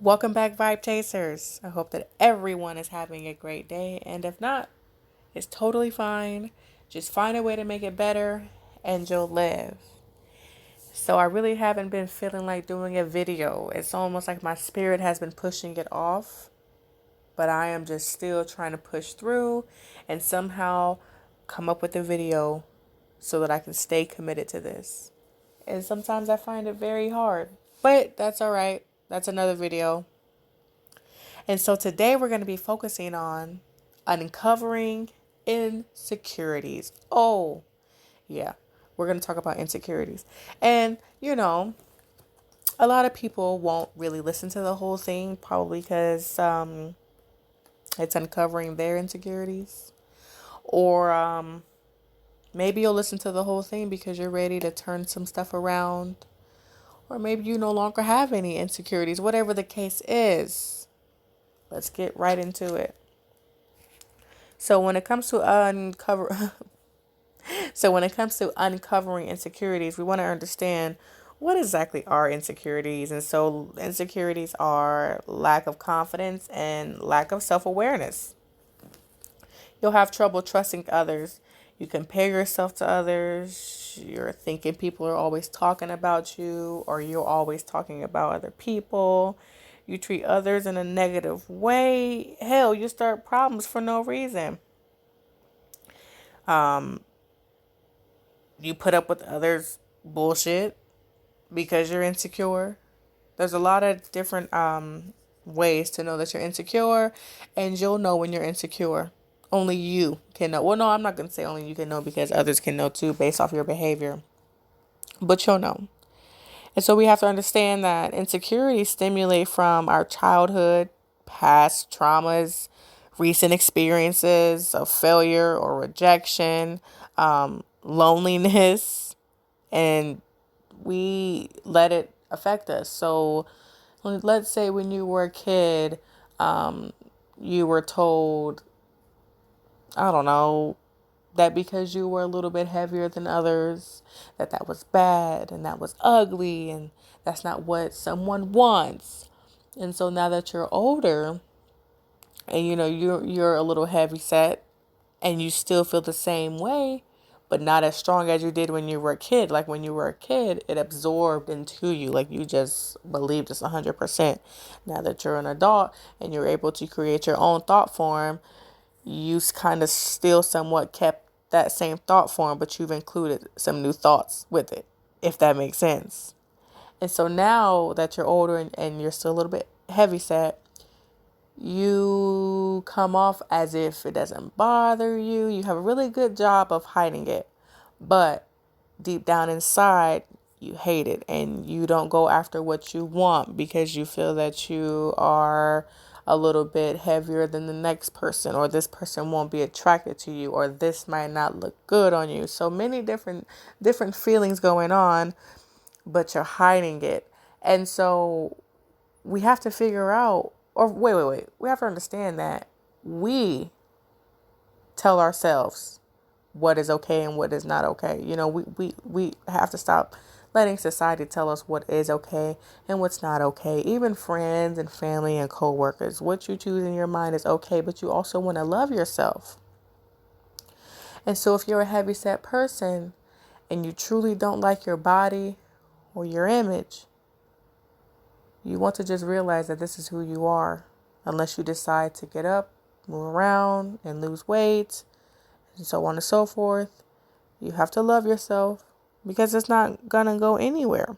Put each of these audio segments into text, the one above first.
Welcome back, Vibe Chasers. I hope that everyone is having a great day, and if not, it's totally fine. Just find a way to make it better, and you'll live. So, I really haven't been feeling like doing a video. It's almost like my spirit has been pushing it off, but I am just still trying to push through and somehow come up with a video so that I can stay committed to this. And sometimes I find it very hard, but that's all right. That's another video. And so today we're going to be focusing on uncovering insecurities. Oh, yeah. We're going to talk about insecurities. And, a lot of people won't really listen to the whole thing, probably because it's uncovering their insecurities. Or maybe you'll listen to the whole thing because you're ready to turn some stuff around. Or maybe you no longer have any insecurities. Whatever the case is, let's get right into it. So when it comes to uncovering insecurities, we want to understand what exactly are insecurities. And so insecurities are lack of confidence and lack of self-awareness. You'll have trouble trusting others. You compare yourself to others. You're thinking people are always talking about you, or you're always talking about other people. You treat others in a negative way. Hell, you start problems for no reason. You put up with others' bullshit because you're insecure. There's a lot of different ways to know that you're insecure, and you'll know when you're insecure. Only you can know. Well, no, I'm not going to say only you can know because others can know too based off your behavior. But you'll know. And so we have to understand that insecurities stimulate from our childhood, past traumas, recent experiences of failure or rejection, loneliness, and we let it affect us. So let's say when you were a kid, you were told, I don't know, that because you were a little bit heavier than others, that was bad and that was ugly and that's not what someone wants. And so now that you're older and you're a little heavy set and you still feel the same way, but not as strong as you did when you were a kid. Like when you were a kid, it absorbed into you. Like you just believed it's 100%. Now that you're an adult and you're able to create your own thought form, you kind of still somewhat kept that same thought form, but you've included some new thoughts with it, if that makes sense. And so now that you're older and you're still a little bit heavy set, you come off as if it doesn't bother you. You have a really good job of hiding it. But deep down inside, you hate it and you don't go after what you want because you feel that you are a little bit heavier than the next person, or this person won't be attracted to you, or this might not look good on you. So many different feelings going on, but you're hiding it. And so we have to figure out, or wait. We have to understand that we tell ourselves what is okay and what is not okay. We have to stop letting society tell us what is okay and what's not okay. Even friends and family and coworkers, what you choose in your mind is okay, but you also want to love yourself. And so if you're a heavy set person and you truly don't like your body or your image, you want to just realize that this is who you are, unless you decide to get up, move around, and lose weight, and so on and so forth. You have to love yourself because it's not going to go anywhere.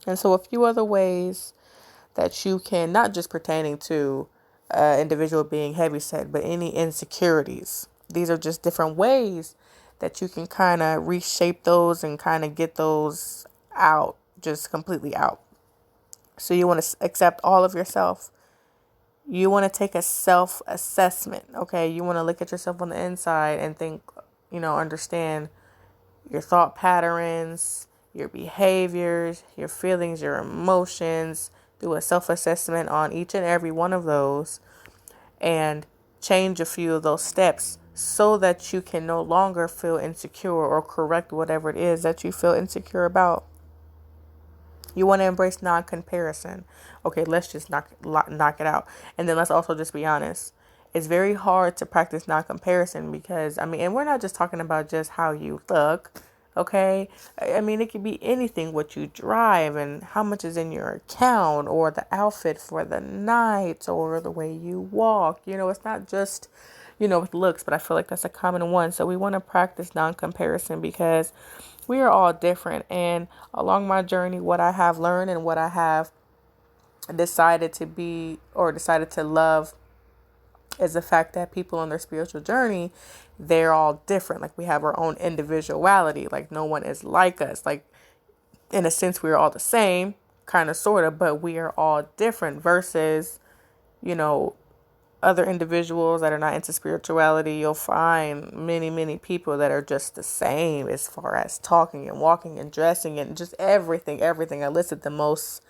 And so a few other ways that you can, not just pertaining to individual being heavyset, but any insecurities. These are just different ways that you can kind of reshape those and kind of get those out, just completely out. So you want to accept all of yourself. You want to take a self-assessment, okay? You want to look at yourself on the inside and think, understand your thought patterns, your behaviors, your feelings, your emotions. Do a self-assessment on each and every one of those and change a few of those steps so that you can no longer feel insecure or correct whatever it is that you feel insecure about. You want to embrace non-comparison. Okay, let's just knock it out. And then let's also just be honest. It's very hard to practice non-comparison because, I mean, and we're not just talking about just how you look, okay? I mean, it could be anything, what you drive and how much is in your account or the outfit for the night or the way you walk. It's not just, with looks, but I feel like that's a common one. So we want to practice non-comparison because we are all different. And along my journey, what I have learned and what I have decided to be or decided to love is the fact that people on their spiritual journey, they're all different. Like we have our own individuality. Like no one is like us. Like in a sense, we're all the same, kind of, sort of, but we are all different versus, you know, other individuals that are not into spirituality. You'll find many, many people that are just the same as far as talking and walking and dressing and just everything. I listed the most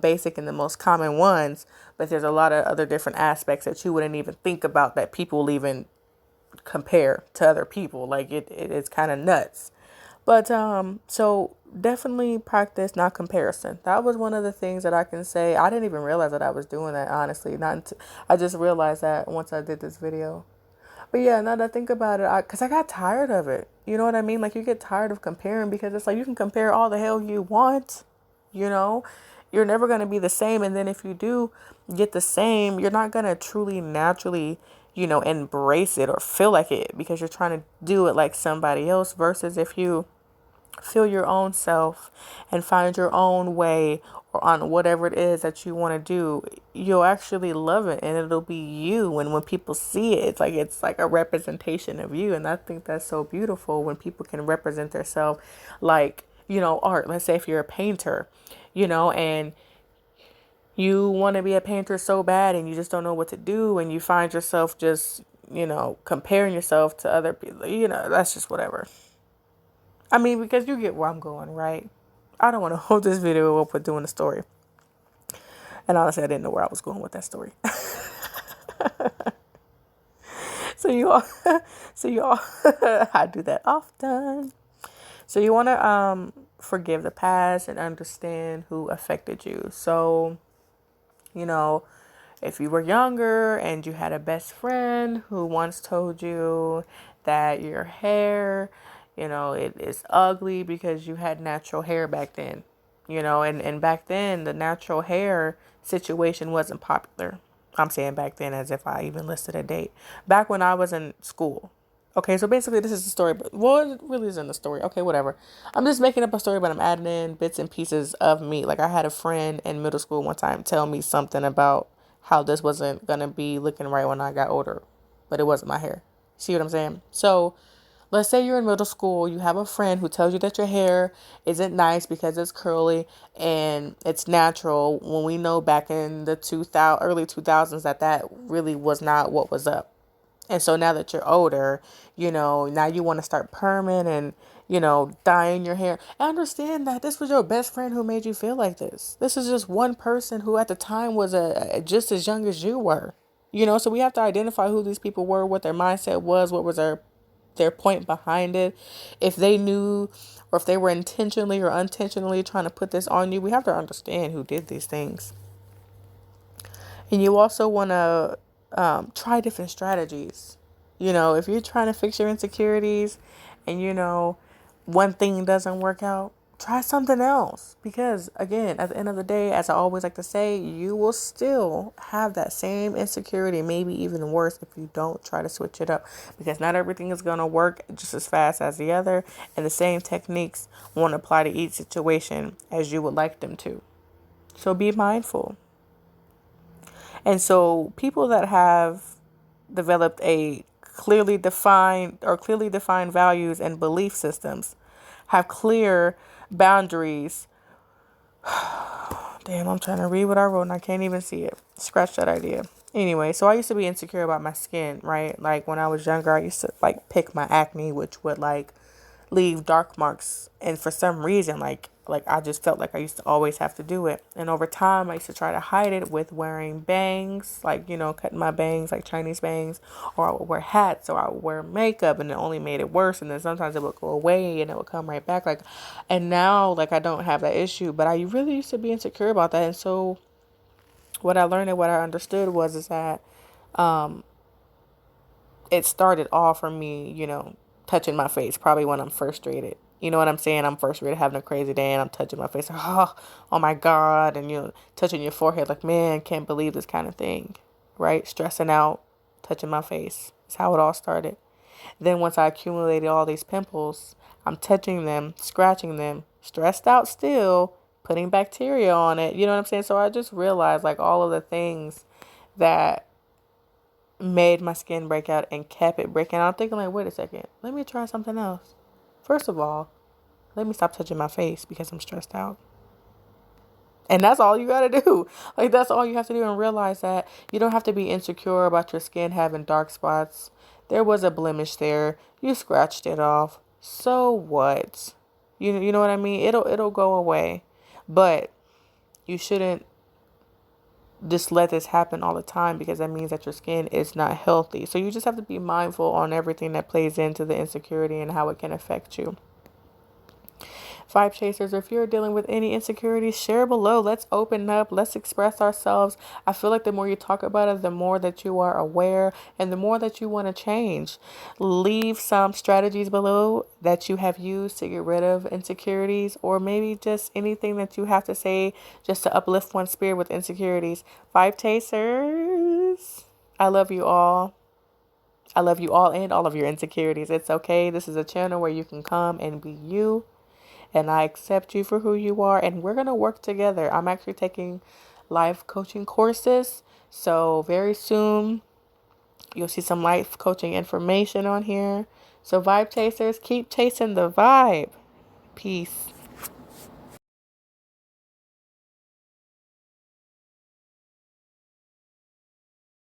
basic and the most common ones, but there's a lot of other different aspects that you wouldn't even think about that people will even compare to other people. Like it's kind of nuts. But so definitely practice not comparison. That was one of the things that I can say. I didn't even realize that I was doing that, honestly. Not until, I just realized that once I did this video. But yeah, now that I think about it, because I got tired of it. You know what I mean? Like you get tired of comparing because it's like you can compare all the hell you want. You know, you're never going to be the same. And then if you do get the same, you're not going to truly naturally, embrace it or feel like it because you're trying to do it like somebody else versus if you feel your own self and find your own way or on whatever it is that you want to do, you'll actually love it and it'll be you. And when people see it, it's like a representation of you. And I think that's so beautiful when people can represent themselves like, art. Let's say if you're a painter, and you want to be a painter so bad and you just don't know what to do and you find yourself just, comparing yourself to other people, that's just whatever. I mean, because you get where I'm going, right? I don't want to hold this video up with doing a story. And honestly, I didn't know where I was going with that story. So you all, I do that often. So you want to forgive the past and understand who affected you. So, if you were younger and you had a best friend who once told you that your hair, it is ugly because you had natural hair back then, and back then the natural hair situation wasn't popular. I'm saying back then as if I even listed a date. Back when I was in school. Okay, so basically this is the story, but well, it really isn't the story. Okay, whatever. I'm just making up a story, but I'm adding in bits and pieces of me. Like I had a friend in middle school one time tell me something about how this wasn't gonna be looking right when I got older, but it wasn't my hair. See what I'm saying? So let's say you're in middle school, you have a friend who tells you that your hair isn't nice because it's curly and it's natural when we know back in the early 2000s that really was not what was up. And so now that you're older, now you want to start perming and, dyeing your hair. I understand that this was your best friend who made you feel like this. This is just one person who at the time was just as young as you were. So we have to identify who these people were, what their mindset was, what was their point behind it. If they knew or if they were intentionally or unintentionally trying to put this on you, we have to understand who did these things. And you also want to try different strategies. If you're trying to fix your insecurities and, one thing doesn't work out, try something else. Because, again, at the end of the day, as I always like to say, you will still have that same insecurity, maybe even worse if you don't try to switch it up. Because not everything is going to work just as fast as the other. And the same techniques won't apply to each situation as you would like them to. So be mindful. And so people that have developed a clearly defined values and belief systems have clear boundaries. Damn, I'm trying to read what I wrote and I can't even see it. Scratch that idea. Anyway, so I used to be insecure about my skin, right? Like when I was younger, I used to pick my acne, which would leave dark marks. And for some reason, Like, I just felt like I used to always have to do it. And over time, I used to try to hide it with wearing bangs, like, cutting my bangs, like Chinese bangs, or I would wear hats, or I would wear makeup, and it only made it worse. And then sometimes it would go away and it would come right back. Like, and now, like, I don't have that issue, but I really used to be insecure about that. And so what I learned and what I understood is that it started off for me, touching my face, probably when I'm frustrated. You know what I'm saying? I'm frustrated, having a crazy day, and I'm touching my face. Oh my God. And, touching your forehead, like, man, can't believe this kind of thing, right? Stressing out, touching my face. That's how it all started. Then once I accumulated all these pimples, I'm touching them, scratching them, stressed out still, putting bacteria on it. You know what I'm saying? So I just realized, like, all of the things that made my skin break out and kept it breaking out. I'm thinking, like, wait a second, let me try something else. First of all, let me stop touching my face because I'm stressed out. And that's all you got to do. Like, that's all you have to do, and realize that you don't have to be insecure about your skin having dark spots. There was a blemish there. You scratched it off. So what? You know what I mean? It'll go away. But you shouldn't just let this happen all the time, because that means that your skin is not healthy. So you just have to be mindful on everything that plays into the insecurity and how it can affect you. Vibe chasers, if you're dealing with any insecurities, share below. Let's open up. Let's express ourselves. I feel like the more you talk about it, the more that you are aware and the more that you want to change. Leave some strategies below that you have used to get rid of insecurities, or maybe just anything that you have to say just to uplift one's spirit with insecurities. Vibe chasers, I love you all. I love you all and all of your insecurities. It's okay. This is a channel where you can come and be you, and I accept you for who you are, and we're going to work together. I'm actually taking life coaching courses, so very soon you'll see some life coaching information on here. So vibe chasers, keep chasing the vibe. Peace.